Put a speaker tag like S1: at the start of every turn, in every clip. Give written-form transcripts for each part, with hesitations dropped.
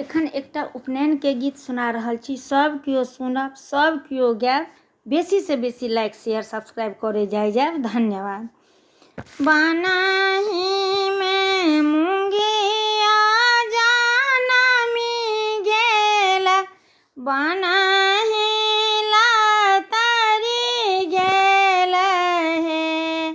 S1: एखन एकटा उपनयन के गीत सुना रहल छी। सब केओ सुनब, सब केओ गायब। बेसी से बेसी लाइक शेयर सब्सक्राइब करे जायब। धन्यवाद। बनाही में मुंगिया जानमी गेल, बनाही लातरी गेल है।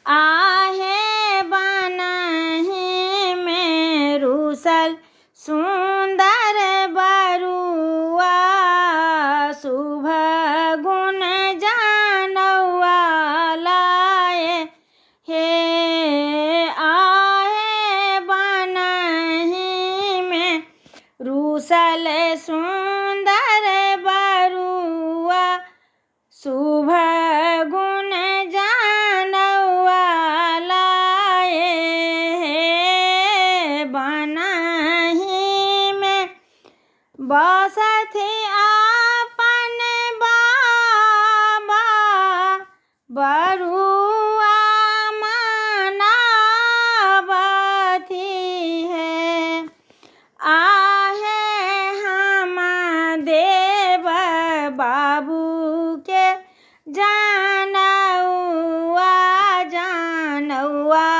S1: आहे बनाही में रूसल सुंदर बरुआ, शुभ गुण जानौआ लाए हे। आहे बनाही में रूसल सुंदर बरुआ, शुभ गुण जानौआ लाए हे। बनाही में बसथि आपन बाबा, बरुआ मनावथि है। आहे हम देव बाबू के जानौआ, जानौआ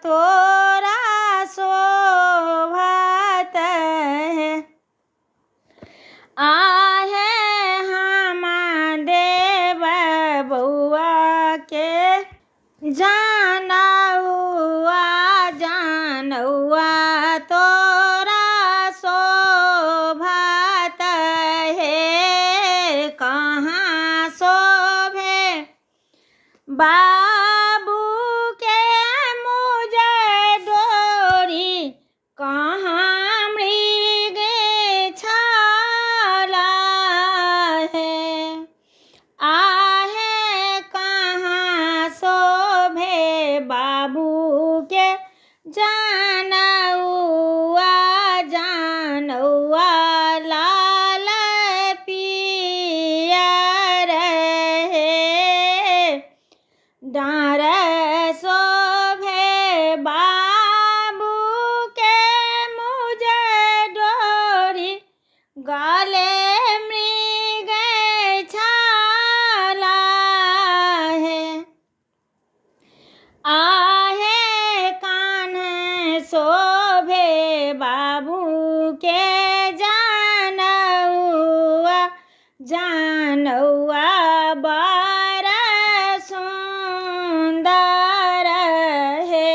S1: तोरा शोभत है। आहे हम देव बउआ के जानौआ, जानौआ तोरा शोभत है। कहाँ शोभे बाबू के मुझ डोरी, कहाँ मृग छाला है। आहे कहाँ शोभे बाबू के जानौआ, जानौआ लाल पियर है। डाँर शोभे बाबू के मुझ डोरी, गले मृग छाला है। आहे कान शोभे बाबू के जानौआ, जानौआ बड़ सुंदर है।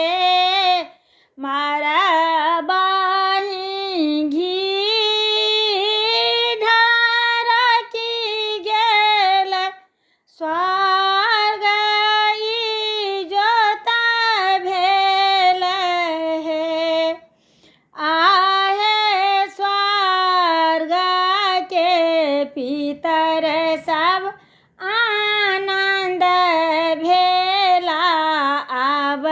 S1: मारबही घी ढारकी गेल, स्वर्ग इज्जत भेल है। आहे स्वर्ग के पितर सब आनंद भेला, आब